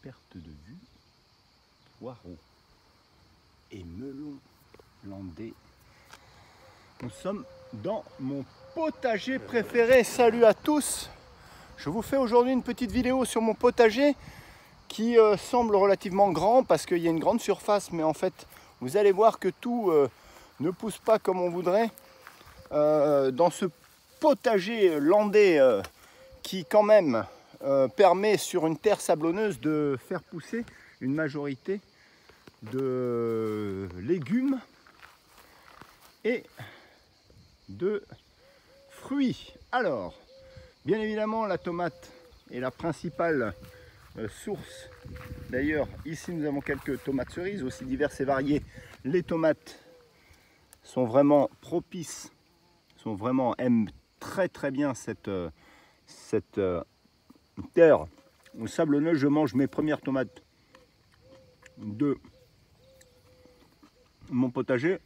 perte de vue, poireaux et melons landais. Nous sommes dans mon potager préféré. Salut à tous! Je vous fais aujourd'hui une petite vidéo sur mon potager qui semble relativement grand parce qu'il y a une grande surface, mais en fait vous allez voir que tout ne pousse pas comme on voudrait. Dans ce potager landais qui quand même permet sur une terre sablonneuse de faire pousser une majorité de légumes et de fruits. Alors, bien évidemment, la tomate est la principale source. D'ailleurs, ici nous avons quelques tomates cerises aussi diverses et variées. Les tomates sont vraiment propices, aiment très bien cette terre sablonneuse. Je mange mes premières tomates de mon potager.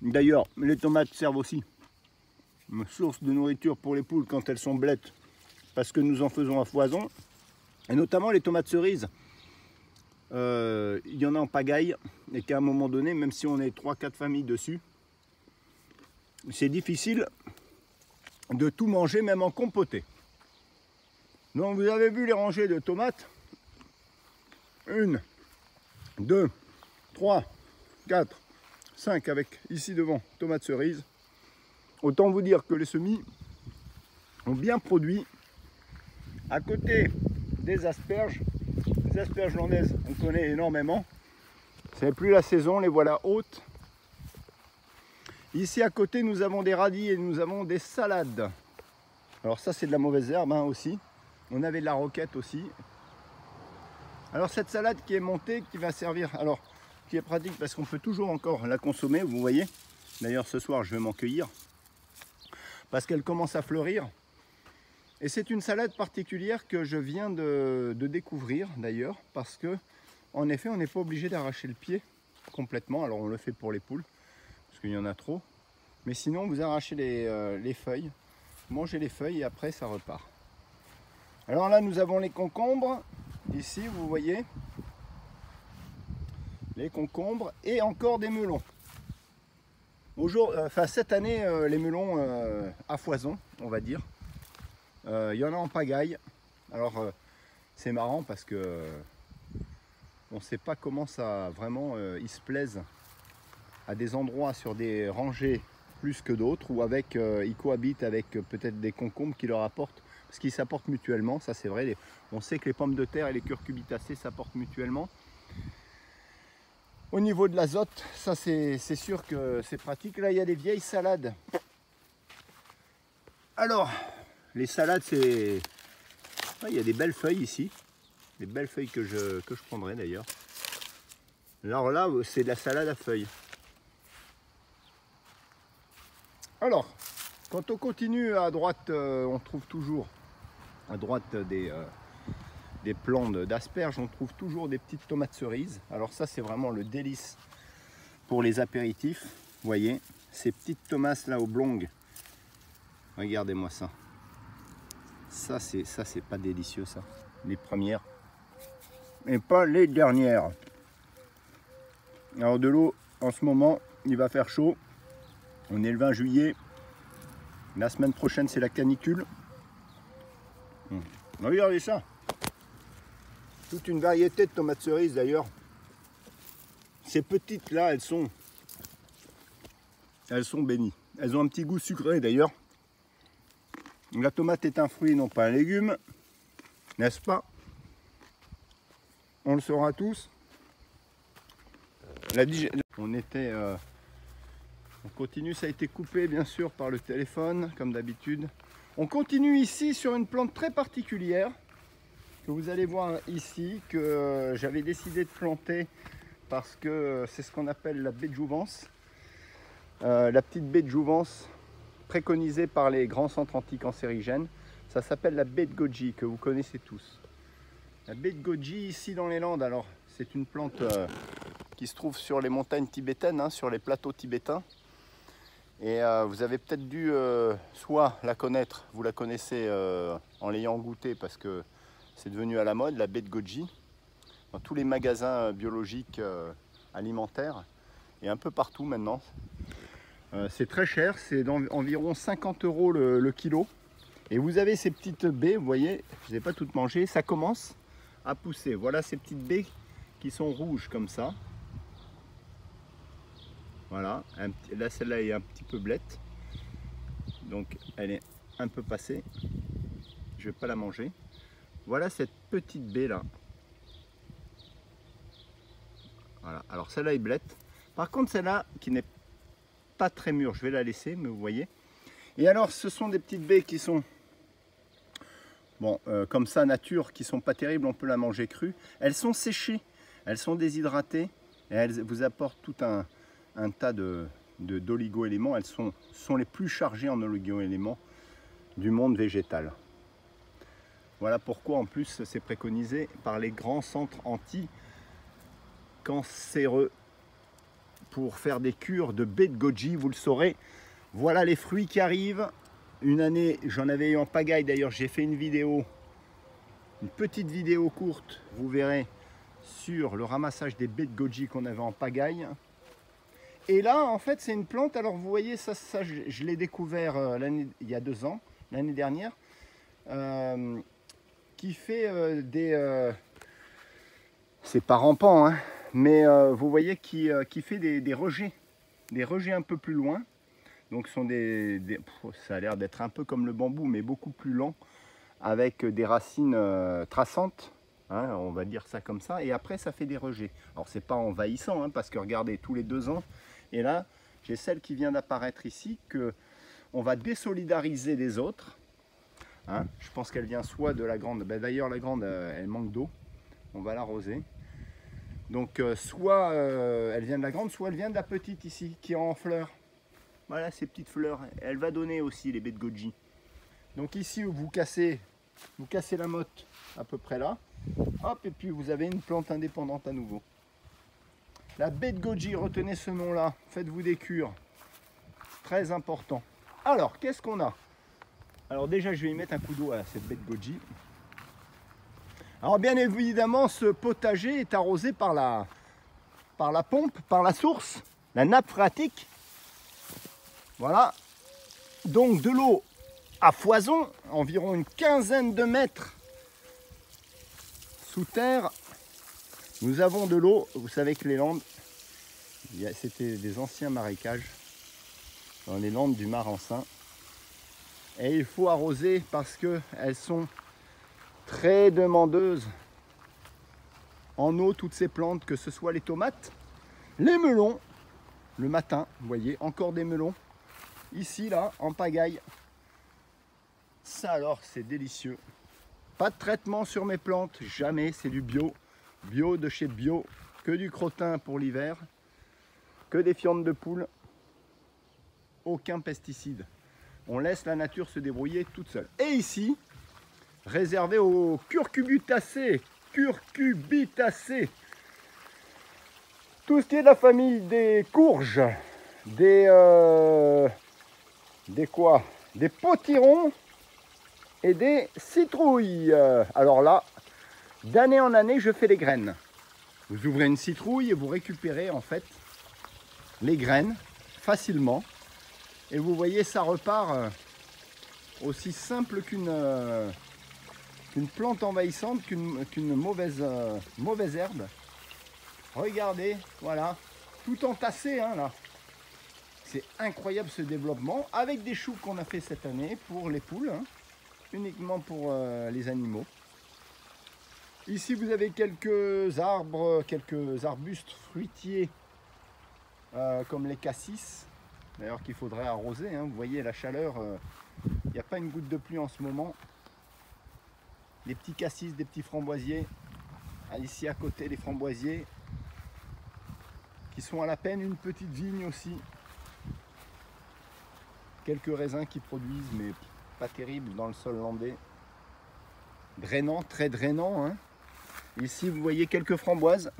D'ailleurs, les tomates servent aussi une source de nourriture pour les poules quand elles sont blettes, parce que nous en faisons à foison. Et notamment les tomates cerises. Il y en a en pagaille, et qu'à un moment donné, même si on est 3-4 familles dessus, c'est difficile de tout manger, même en compoté. Donc vous avez vu les rangées de tomates. 1, 2, 3, 4, 5 avec ici devant tomates cerises. Autant vous dire que les semis ont bien produit. À côté des asperges, les asperges landaises, on connaît énormément. C'est plus la saison, les voilà hautes. Ici à côté, nous avons des radis et nous avons des salades. Alors ça, c'est de la mauvaise herbe hein, aussi. On avait de la roquette aussi. Alors cette salade qui est montée, qui va servir, alors qui est pratique parce qu'on peut toujours encore la consommer, vous voyez. D'ailleurs ce soir je vais m'en cueillir parce qu'elle commence à fleurir. Et c'est une salade particulière que je viens de découvrir d'ailleurs, parce que en effet on n'est pas obligé d'arracher le pied complètement. Alors on le fait pour les poules parce qu'il y en a trop, mais sinon vous arrachez les feuilles, mangez les feuilles et après ça repart. Alors là nous avons les concombres. Ici, vous voyez les concombres et encore des melons. Cette année, les melons à foison, on va dire. Il y en a en pagaille. Alors, c'est marrant parce que on ne sait pas comment ça vraiment ils se plaisent à des endroits sur des rangées plus que d'autres, ou avec ils cohabitent avec peut-être des concombres qui leur apportent. Ce qui s'apporte mutuellement, ça c'est vrai. On sait que les pommes de terre et les curcubitacées s'apportent mutuellement. Au niveau de l'azote, ça c'est sûr que c'est pratique. Là il y a des vieilles salades. Alors, les salades c'est... Il y a des belles feuilles ici. Des belles feuilles que je prendrai d'ailleurs. Alors là, c'est de la salade à feuilles. Alors, quand on continue à droite, on trouve toujours... À droite des plants d'asperges, on trouve toujours des petites tomates cerises. Alors ça, c'est vraiment le délice pour les apéritifs. Vous voyez, ces petites tomates là oblongues. Regardez-moi ça. Ça, c'est pas délicieux, ça. Les premières. Et pas les dernières. Alors de l'eau, en ce moment, il va faire chaud. On est le 20 juillet. La semaine prochaine, c'est la canicule. Regardez ça, toute une variété de tomates cerises d'ailleurs. Ces petites là, elles sont bénies. Elles ont un petit goût sucré d'ailleurs. La tomate est un fruit, non pas un légume, n'est-ce pas? On le saura tous. On continue, ça a été coupé bien sûr par le téléphone comme d'habitude. On continue ici sur une plante très particulière que vous allez voir ici, que j'avais décidé de planter parce que c'est ce qu'on appelle la baie de jouvence. La petite baie de jouvence préconisée par les grands centres anticancérigènes. Ça s'appelle la baie de goji, que vous connaissez tous. La baie de goji ici dans les Landes, alors c'est une plante qui se trouve sur les montagnes tibétaines, hein, sur les plateaux tibétains. Et vous avez peut-être dû soit la connaître, vous la connaissez en l'ayant goûté parce que C'est devenu à la mode, la baie de goji. Dans tous les magasins biologiques alimentaires et un peu partout maintenant. C'est très cher, c'est d'environ 50 € le kilo. Et vous avez ces petites baies, vous voyez, je ne les ai pas toutes mangées, ça commence à pousser. Voilà ces petites baies qui sont rouges comme ça. Voilà, là celle-là est un petit peu blette. Donc elle est un peu passée. Je ne vais pas la manger. Voilà cette petite baie là. Voilà, alors celle-là est blette. Par contre celle-là qui n'est pas très mûre, je vais la laisser, mais vous voyez. Et alors ce sont des petites baies qui sont, bon, comme ça nature, qui sont pas terribles, on peut la manger crue. Elles sont séchées, elles sont déshydratées, et elles vous apportent tout un tas d'oligo-éléments. Elles sont les plus chargées en oligo-éléments du monde végétal. Voilà pourquoi en plus c'est préconisé par les grands centres anti-cancéreux pour faire des cures de baie de goji, vous le saurez. Voilà les fruits qui arrivent. Une année, j'en avais eu en pagaille, d'ailleurs j'ai fait une vidéo, une petite vidéo courte, vous verrez, sur le ramassage des baies de goji qu'on avait en pagaille. Et là, en fait, c'est une plante, alors vous voyez, ça je l'ai découvert il y a 2 ans, l'année dernière, qui fait c'est pas rampant, hein, mais vous voyez qui fait des rejets un peu plus loin. Donc ce sont ça a l'air d'être un peu comme le bambou, mais beaucoup plus lent, avec des racines traçantes, hein, on va dire ça comme ça, et après ça fait des rejets. Alors c'est pas envahissant, hein, parce que regardez, tous les 2 ans, et là j'ai celle qui vient d'apparaître ici, que on va désolidariser des autres. Hein, je pense qu'elle vient soit de la grande, ben, d'ailleurs la grande elle manque d'eau, on va l'arroser. Donc soit elle vient de la grande, soit elle vient de la petite ici, qui est en fleurs. Voilà ces petites fleurs, elle va donner aussi les baies de goji. Donc ici vous cassez la motte à peu près là, hop, et puis vous avez une plante indépendante à nouveau. La baie de goji, retenez ce nom là, faites-vous des cures, très important. Alors qu'est-ce qu'on a? Alors déjà je vais y mettre un coup d'eau à cette baie de goji. Alors bien évidemment ce potager est arrosé par la pompe, par la source, la nappe phréatique. Voilà, donc de l'eau à foison, environ une quinzaine de mètres sous terre. Nous avons de l'eau, vous savez que les Landes, c'était des anciens marécages dans les Landes du Marensin. Et il faut arroser parce qu'elles sont très demandeuses en eau, toutes ces plantes, que ce soit les tomates, les melons, le matin, vous voyez, encore des melons. Ici, là, en pagaille. Ça alors, c'est délicieux. Pas de traitement sur mes plantes, jamais, c'est du bio. Bio de chez Bio, que du crottin pour l'hiver, que des fientes de poule. Aucun pesticide. On laisse la nature se débrouiller toute seule. Et ici, réservé aux curcubitacées. Curcubitacées. Tout ce qui est de la famille des courges, des potirons et des citrouilles. Alors là, d'année en année, je fais les graines. Vous ouvrez une citrouille et vous récupérez en fait les graines facilement. Et vous voyez, ça repart aussi simple qu'une plante envahissante, qu'une mauvaise herbe. Regardez, voilà, tout entassé, hein, là. C'est incroyable ce développement, avec des choux qu'on a fait cette année pour les poules, hein, uniquement pour les animaux. Ici, vous avez quelques arbres, quelques arbustes fruitiers, comme les cassis, d'ailleurs qu'il faudrait arroser, hein. Vous voyez la chaleur, il n'y a pas une goutte de pluie en ce moment. Des petits cassis, des petits framboisiers, ici à côté les framboisiers, qui sont à la peine, une petite vigne aussi. Quelques raisins qui produisent, mais pas terribles dans le sol landais. Drainant, très drainant, hein. Ici, vous voyez quelques framboises.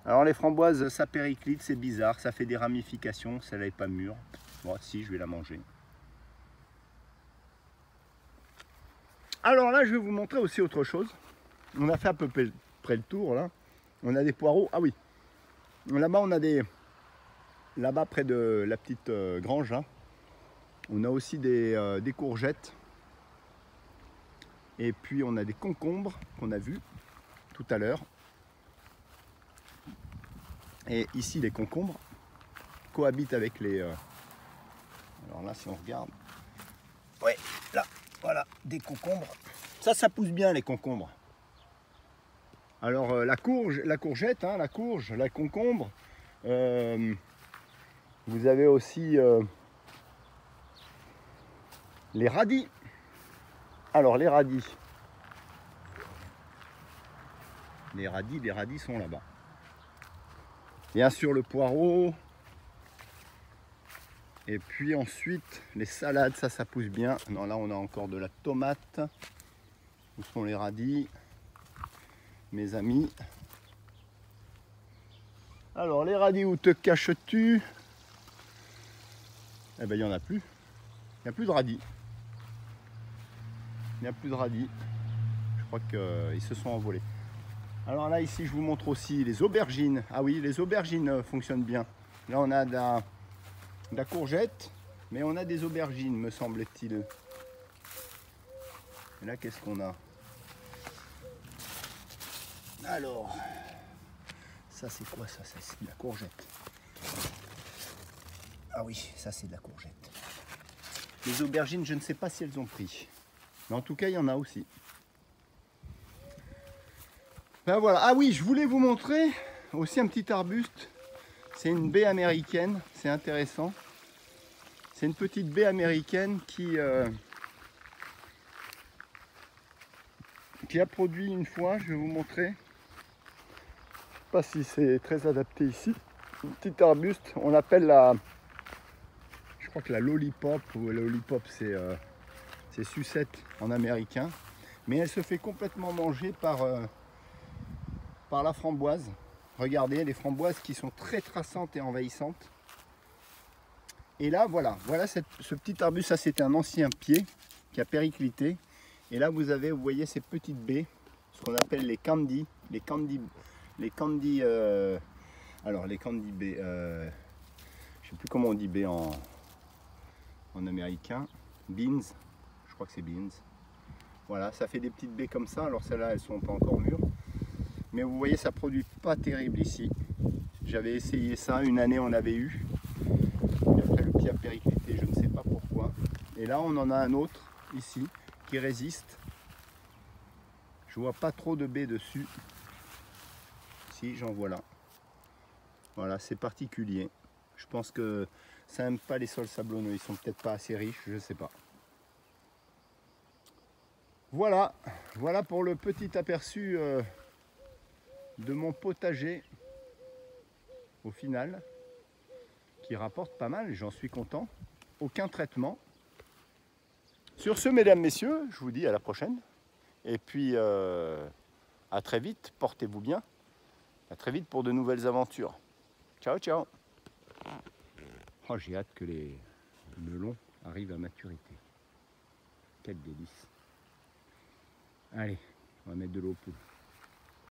Alors les framboises, ça périclite, c'est bizarre, ça fait des ramifications, celle-là n'est pas mûre. Bon, si, je vais la manger. Alors là, je vais vous montrer aussi autre chose. On a fait à peu près le tour là. On a des poireaux. Ah oui. Là-bas, on a des... Là-bas, près de la petite grange, là, on a aussi des courgettes. Et puis, on a des concombres qu'on a vus tout à l'heure. Et ici, les concombres cohabitent avec les... Alors là, si on regarde... Ouais, là, voilà, des concombres. Ça pousse bien, les concombres. Alors, la courgette, hein, la courge, la concombre. Vous avez aussi les radis. Alors, les radis sont là-bas. Bien sûr, le poireau. Et puis ensuite, les salades, ça pousse bien. Non, là, on a encore de la tomate. Où sont les radis, mes amis? Alors, les radis, où te caches-tu? Eh bien, il n'y en a plus. Il n'y a plus de radis. Il n'y a plus de radis. Je crois qu'ils se sont envolés. Alors là, ici, je vous montre aussi les aubergines. Ah oui, les aubergines fonctionnent bien. Là, on a de la courgette, mais on a des aubergines, me semble-t-il. Et là, qu'est-ce qu'on a? Alors, ça, c'est quoi ça? Ça, c'est de la courgette. Ah oui, ça, c'est de la courgette. Les aubergines, je ne sais pas si elles ont pris. Mais en tout cas, il y en a aussi. Ben voilà. Ah oui, je voulais vous montrer aussi un petit arbuste. C'est une baie américaine. C'est intéressant. C'est une petite baie américaine qui a produit une fois. Je vais vous montrer. Je ne sais pas si c'est très adapté ici. Un petit arbuste. On l'appelle la... Je crois que la lollipop. Ou la lollipop, c'est sucette en américain. Mais elle se fait complètement manger par la framboise. Regardez, les framboises qui sont très traçantes et envahissantes. Et là, voilà ce petit arbuste. Ça, c'était un ancien pied qui a périclité. Et là, vous voyez ces petites baies, ce qu'on appelle les candy baies. Alors, les candy baies, je sais plus comment on dit baies en américain. Beans, je crois que c'est beans. Voilà, ça fait des petites baies comme ça. Alors, celles-là, elles sont pas encore mûres. Mais vous voyez, ça produit pas terrible ici. J'avais essayé ça, une année on avait eu. Et après le pied a périclité, je ne sais pas pourquoi. Et là on en a un autre ici qui résiste. Je vois pas trop de baies dessus. Si, j'en vois là. Voilà, c'est particulier. Je pense que ça n'aime pas les sols sablonneux. Ils sont peut-être pas assez riches, je sais pas. Voilà pour le petit aperçu de mon potager au final, qui rapporte pas mal, j'en suis content. Aucun traitement. Sur ce, mesdames, messieurs, je vous dis à la prochaine. Et puis à très vite, portez-vous bien. À très vite pour de nouvelles aventures. Ciao, ciao. Oh, j'ai hâte que les melons arrivent à maturité. Quel délice. Allez, on va mettre de l'eau au poule.